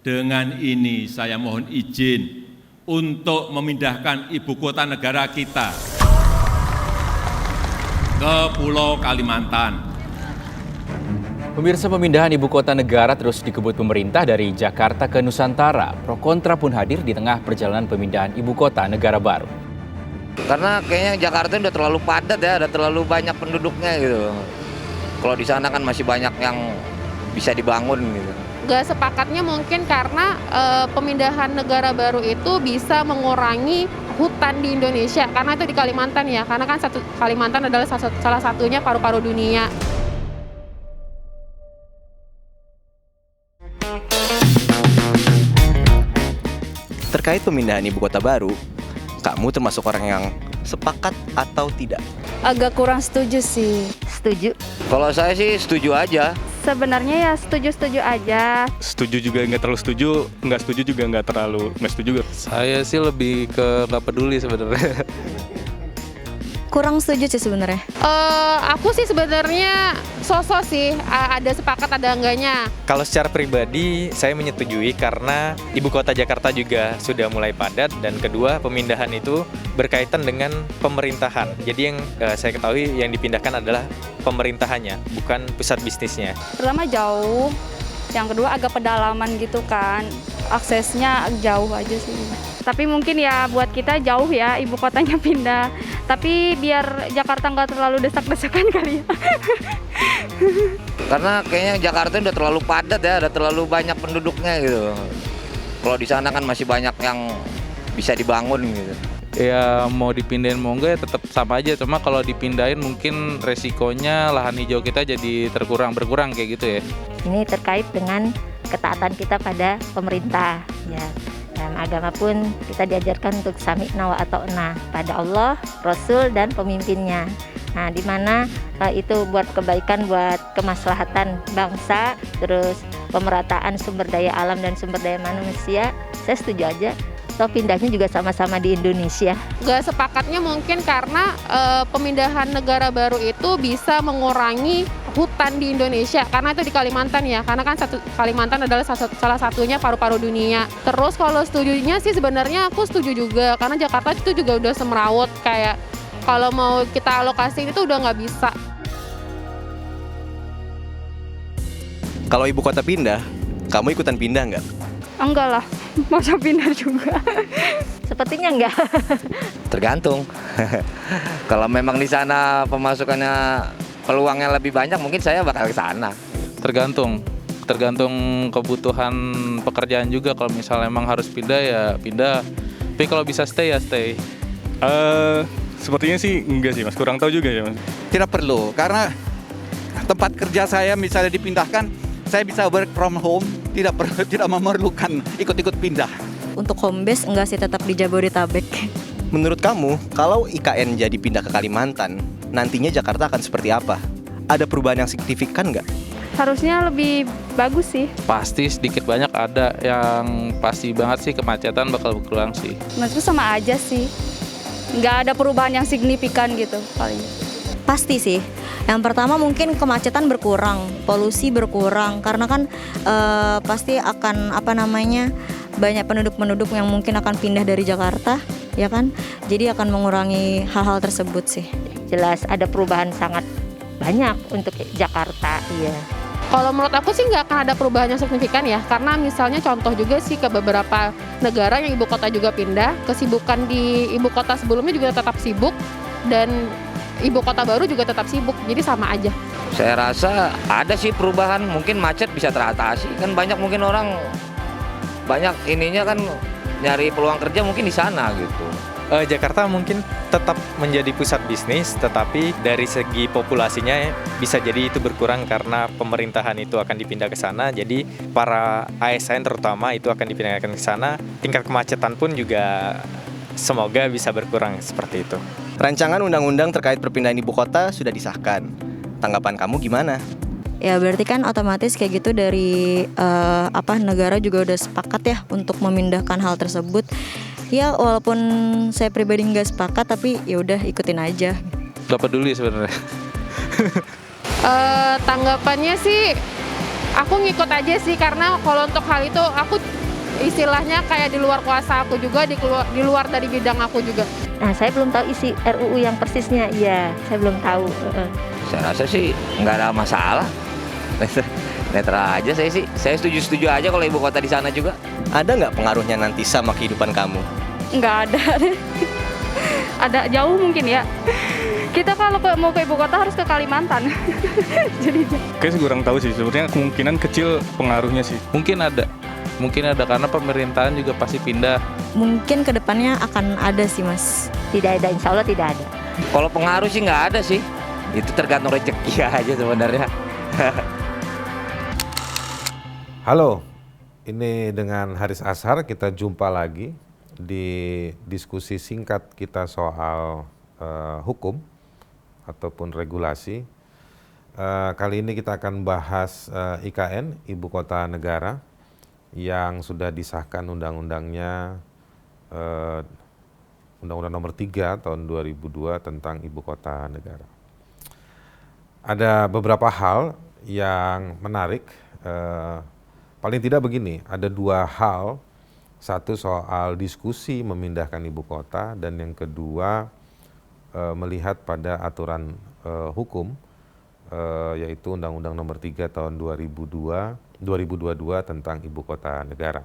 Dengan ini saya mohon izin untuk memindahkan ibu kota negara kita ke Pulau Kalimantan. Pemirsa, pemindahan ibu kota negara terus dikebut pemerintah dari Jakarta ke Nusantara. Pro kontra pun hadir di tengah perjalanan pemindahan ibu kota negara baru. Karena kayaknya Jakarta udah terlalu padat ya, udah terlalu banyak penduduknya gitu. Kalau di sana kan masih banyak yang bisa dibangun gitu. Gak sepakatnya mungkin karena pemindahan negara baru itu bisa mengurangi hutan di Indonesia. Karena itu di Kalimantan ya, karena kan Kalimantan adalah salah satunya paru-paru dunia. Terkait pemindahan ibu kota baru, kamu termasuk orang yang sepakat atau tidak? Agak kurang setuju sih. Setuju. Kalau saya sih setuju aja. Sebenarnya ya setuju-setuju aja. Setuju juga nggak terlalu setuju, nggak setuju juga nggak terlalu nggak setuju juga. Saya sih lebih ke nggak peduli sebenarnya. Kurang setuju sih sebenarnya. Aku sih sebenarnya sosok sih, ada sepakat ada enggaknya. Kalau secara pribadi saya menyetujui karena ibu kota Jakarta juga sudah mulai padat dan kedua pemindahan itu berkaitan dengan pemerintahan. Jadi yang saya ketahui yang dipindahkan adalah pemerintahannya, bukan pusat bisnisnya. Pertama jauh, yang kedua agak pedalaman gitu kan. Aksesnya jauh aja sih. Tapi mungkin ya buat kita jauh ya ibu kotanya pindah. Tapi biar Jakarta nggak terlalu desak-desakan kali ya. Karena kayaknya Jakarta udah terlalu padat ya, udah terlalu banyak penduduknya gitu. Kalau di sana kan masih banyak yang bisa dibangun gitu. Ya mau dipindahin mau enggak ya tetap sama aja. Cuma kalau dipindahin mungkin resikonya lahan hijau kita jadi berkurang kayak gitu ya. Ini terkait dengan ketaatan kita pada pemerintah ya. Dalam agama pun kita diajarkan untuk sami'na wa ata'na pada Allah, Rasul dan pemimpinnya. Nah, di mana itu buat kebaikan, buat kemaslahatan bangsa, terus pemerataan sumber daya alam dan sumber daya manusia, saya setuju aja. Toh pindahnya juga sama-sama di Indonesia. Gak sepakatnya mungkin karena pemindahan negara baru itu bisa mengurangi hutan di Indonesia. Karena itu di Kalimantan ya, karena kan Kalimantan adalah salah satunya paru-paru dunia. Terus kalau setujunya sih sebenarnya aku setuju juga, karena Jakarta itu juga udah semrawut, kayak kalau mau kita alokasi itu udah nggak bisa. Kalau ibu kota pindah, kamu ikutan pindah nggak? Enggak lah, masa pindah juga. Sepertinya enggak. Tergantung. Kalau memang di sana pemasukannya peluangnya lebih banyak, mungkin saya bakal ke sana. Tergantung kebutuhan pekerjaan juga. Kalau misalnya emang harus pindah ya pindah. Tapi kalau bisa stay ya stay. Sepertinya sih enggak sih mas, kurang tahu juga ya mas. Tidak perlu, karena tempat kerja saya misalnya dipindahkan, saya bisa work from home, tidak memerlukan ikut-ikut pindah. Untuk home base enggak sih, tetap di Jabodetabek. Menurut kamu, kalau IKN jadi pindah ke Kalimantan, nantinya Jakarta akan seperti apa? Ada perubahan yang signifikan nggak? Harusnya lebih bagus sih. Pasti sedikit banyak ada, yang pasti banget sih kemacetan bakal berkurang sih. Menurutku sama aja sih. Nggak ada perubahan yang signifikan gitu paling. Pasti sih. Yang pertama mungkin kemacetan berkurang, polusi berkurang, karena kan pasti akan banyak penduduk-penduduk yang mungkin akan pindah dari Jakarta, ya kan? Jadi akan mengurangi hal-hal tersebut sih. Jelas ada perubahan sangat banyak untuk Jakarta, iya. Kalau menurut aku sih nggak akan ada perubahan yang signifikan ya, karena misalnya contoh juga sih ke beberapa negara yang ibu kota juga pindah, kesibukan di ibu kota sebelumnya juga tetap sibuk, dan ibu kota baru juga tetap sibuk, jadi sama aja. Saya rasa ada sih perubahan, mungkin macet bisa teratasi. Kan mungkin orang banyak ininya kan nyari peluang kerja mungkin di sana gitu. Jakarta mungkin tetap menjadi pusat bisnis, tetapi dari segi populasinya bisa jadi itu berkurang karena pemerintahan itu akan dipindah ke sana. Jadi para ASN terutama itu akan dipindahkan ke sana. Tingkat kemacetan pun juga semoga bisa berkurang seperti itu. Rancangan undang-undang terkait perpindahan ibu kota sudah disahkan. Tanggapan kamu gimana? Ya berarti kan otomatis kayak gitu dari negara juga udah sepakat ya untuk memindahkan hal tersebut. Ya walaupun saya pribadi nggak sepakat, tapi ya udah ikutin aja. Gak peduli sebenarnya. Tanggapannya sih Aku ngikut aja sih, karena kalau untuk hal itu aku istilahnya kayak di luar kuasa aku juga, di luar dari bidang aku juga. Nah, saya belum tahu isi RUU yang persisnya. Iya, saya belum tahu. Saya rasa sih nggak ada masalah. Netral aja saya sih. Saya setuju-setuju aja kalau ibu kota di sana juga. Ada nggak pengaruhnya nanti sama kehidupan kamu? Nggak ada. Ada jauh mungkin ya. Kita kalau mau ke ibu kota harus ke Kalimantan. Jadi Kayak sih kurang tahu sih, sebenarnya kemungkinan kecil pengaruhnya sih. Mungkin ada karena pemerintahan juga pasti pindah. Mungkin kedepannya akan ada sih Mas. Tidak ada, insya Allah tidak ada. Kalau pengaruh sih nggak ada sih. Itu tergantung rezeki aja sebenarnya. Halo, ini dengan Haris Ashar kita jumpa lagi di diskusi singkat kita soal hukum ataupun regulasi. Kali ini kita akan bahas IKN, Ibu Kota Negara, yang sudah disahkan undang-undangnya, Undang-Undang Nomor 3 Tahun 2002 tentang Ibu Kota Negara. Ada beberapa hal yang menarik, paling tidak begini, ada dua hal, satu soal diskusi memindahkan ibu kota, dan yang kedua melihat pada aturan hukum, yaitu Undang-Undang Nomor 3 Tahun 2022 tentang Ibu Kota Negara.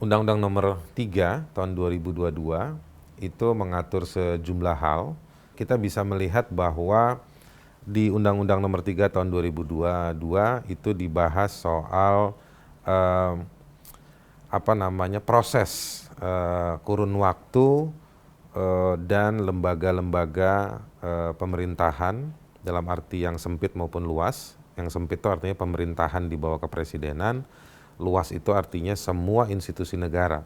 Undang-Undang Nomor 3 Tahun 2022 itu mengatur sejumlah hal. Kita bisa melihat bahwa di Undang-Undang Nomor 3 Tahun 2022 itu dibahas soal proses kurun waktu dan lembaga-lembaga pemerintahan dalam arti yang sempit maupun luas. Yang sempit itu artinya pemerintahan di bawah kepresidenan, luas itu artinya semua institusi negara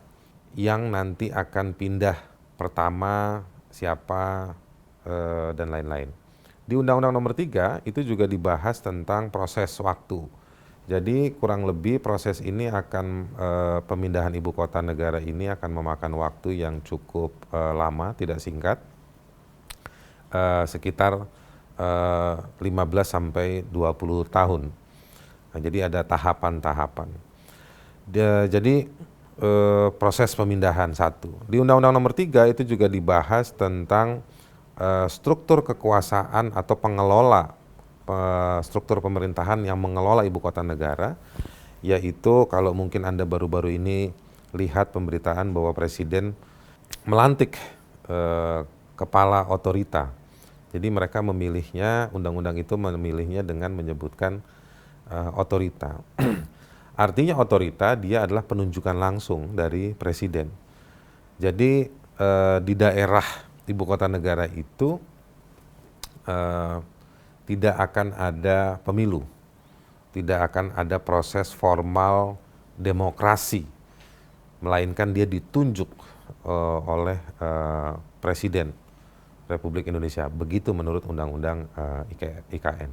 yang nanti akan pindah pertama siapa dan lain-lain. Di Undang-Undang Nomor 3 itu juga dibahas tentang proses waktu. Jadi kurang lebih proses ini akan pemindahan ibu kota negara ini akan memakan waktu yang cukup lama, tidak singkat, sekitar 15 sampai 20 tahun. Nah, jadi ada tahapan-tahapan. Jadi proses pemindahan satu. Di Undang-Undang Nomor 3 itu juga dibahas tentang struktur kekuasaan atau pengelola struktur pemerintahan yang mengelola ibu kota negara, yaitu kalau mungkin Anda baru-baru ini lihat pemberitaan bahwa Presiden melantik kepala otorita. Jadi mereka memilihnya, undang-undang itu memilihnya dengan menyebutkan otorita. Artinya otorita dia adalah penunjukan langsung dari Presiden. Jadi di daerah ibu kota negara itu tidak akan ada pemilu, tidak akan ada proses formal demokrasi, melainkan dia ditunjuk oleh Presiden Republik Indonesia. Begitu menurut Undang-Undang IKN.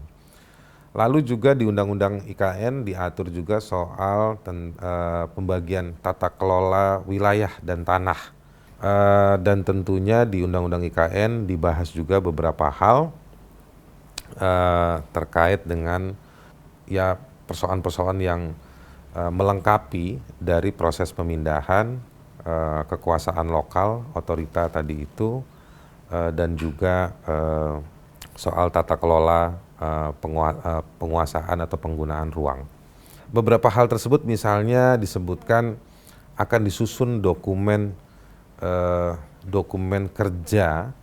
Lalu juga di Undang-Undang IKN diatur juga soal pembagian tata kelola wilayah dan tanah. Dan tentunya di Undang-Undang IKN dibahas juga beberapa hal terkait dengan ya persoalan-persoalan yang melengkapi dari proses pemindahan kekuasaan lokal, otorita tadi itu, dan juga soal tata kelola penguasaan atau penggunaan ruang. Beberapa hal tersebut misalnya disebutkan akan disusun dokumen kerja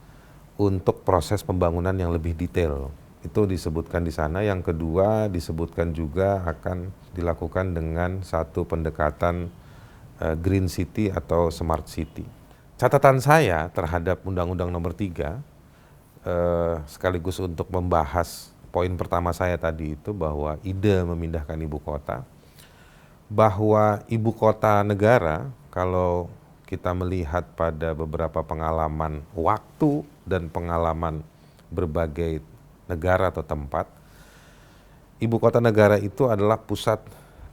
untuk proses pembangunan yang lebih detail. Itu disebutkan di sana. Yang kedua disebutkan juga akan dilakukan dengan satu pendekatan Green City atau Smart City. Catatan saya terhadap Undang-Undang Nomor 3 sekaligus untuk membahas poin pertama saya tadi itu bahwa ide memindahkan ibu kota, bahwa ibu kota negara kalau kita melihat pada beberapa pengalaman waktu dan pengalaman berbagai negara atau tempat, ibu kota negara itu adalah pusat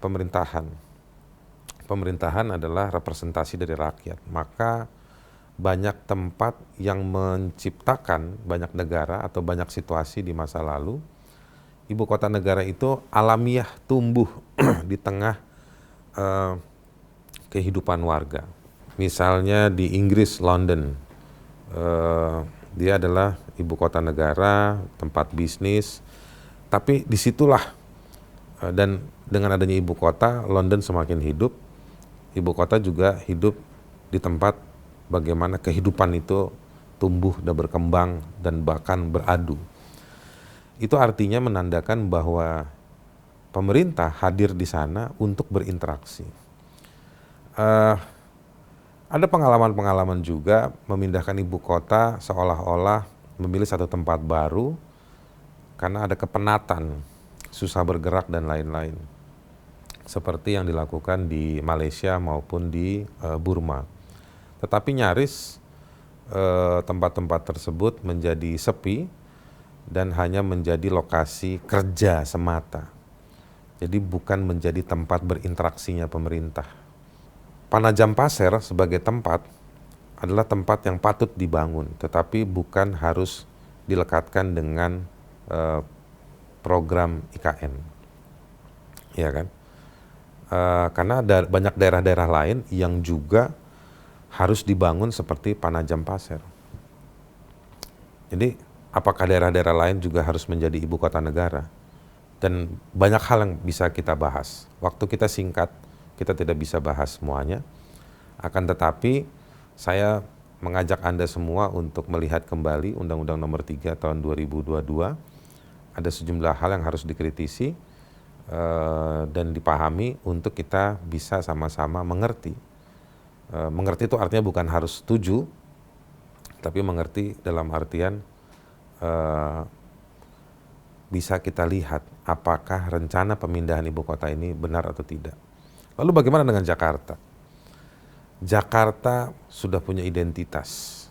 pemerintahan. Pemerintahan adalah representasi dari rakyat, maka banyak tempat yang menciptakan banyak negara atau banyak situasi di masa lalu ibu kota negara itu alamiah tumbuh di tengah kehidupan warga. Misalnya di Inggris, London, dia adalah ibu kota negara, tempat bisnis, tapi disitulah dan dengan adanya ibu kota, London semakin hidup, ibu kota juga hidup di tempat bagaimana kehidupan itu tumbuh dan berkembang dan bahkan beradu. Itu artinya menandakan bahwa pemerintah hadir di sana untuk berinteraksi. Ada pengalaman-pengalaman juga memindahkan ibu kota seolah-olah memilih satu tempat baru karena ada kepenatan, susah bergerak dan lain-lain. Seperti yang dilakukan di Malaysia maupun di Burma. Tetapi nyaris tempat-tempat tersebut menjadi sepi dan hanya menjadi lokasi kerja semata. Jadi bukan menjadi tempat berinteraksinya pemerintah. Panajam Pasir sebagai tempat adalah tempat yang patut dibangun, tetapi bukan harus dilekatkan dengan program IKN. Ya kan? Karena ada banyak daerah-daerah lain yang juga harus dibangun seperti Panajam Pasir. Jadi apakah daerah-daerah lain juga harus menjadi ibu kota negara? Dan banyak hal yang bisa kita bahas. Waktu kita singkat, kita tidak bisa bahas semuanya. Akan tetapi saya mengajak Anda semua untuk melihat kembali Undang-Undang Nomor 3 Tahun 2022. Ada sejumlah hal yang harus dikritisi dan dipahami untuk kita bisa sama-sama mengerti. Mengerti itu artinya bukan harus setuju, tapi mengerti dalam artian bisa kita lihat apakah rencana pemindahan ibu kota ini benar atau tidak. Lalu bagaimana dengan Jakarta? Jakarta sudah punya identitas.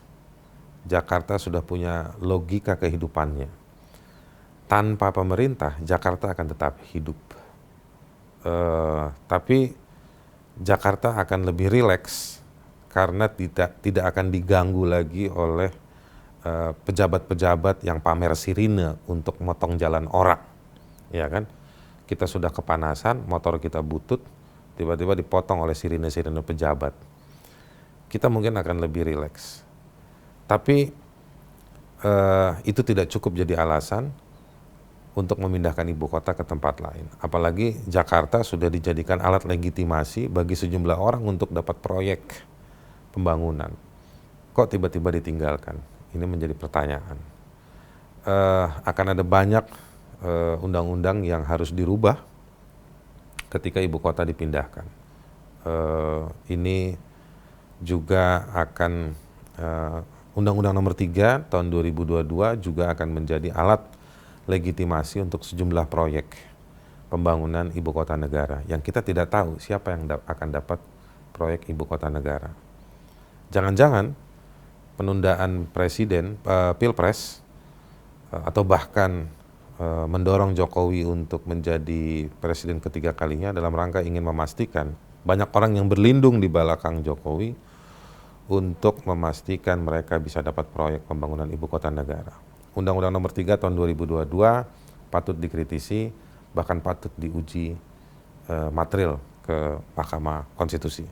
Jakarta sudah punya logika kehidupannya. Tanpa pemerintah, Jakarta akan tetap hidup. Tapi Jakarta akan lebih rileks karena tidak akan diganggu lagi oleh pejabat-pejabat yang pamer sirine untuk motong jalan orang, ya kan? Kita sudah kepanasan, motor kita butut, tiba-tiba dipotong oleh sirine-sirine pejabat. Kita mungkin akan lebih rileks. Tapi itu tidak cukup jadi alasan untuk memindahkan ibu kota ke tempat lain. Apalagi Jakarta sudah dijadikan alat legitimasi bagi sejumlah orang untuk dapat proyek pembangunan. Kok tiba-tiba ditinggalkan? Ini menjadi pertanyaan. Akan ada banyak undang-undang yang harus dirubah ketika ibu kota dipindahkan. Ini juga akan Undang-Undang Nomor 3 Tahun 2022 juga akan menjadi alat legitimasi untuk sejumlah proyek pembangunan ibu kota negara yang kita tidak tahu siapa yang akan dapat proyek ibu kota negara. Jangan-jangan penundaan pilpres atau bahkan mendorong Jokowi untuk menjadi presiden ketiga kalinya dalam rangka ingin memastikan banyak orang yang berlindung di belakang Jokowi untuk memastikan mereka bisa dapat proyek pembangunan ibu kota negara. Undang-Undang Nomor 3 Tahun 2022 patut dikritisi, bahkan patut diuji material ke Mahkamah Konstitusi.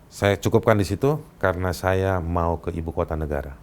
Saya cukupkan di situ karena saya mau ke ibu kota negara.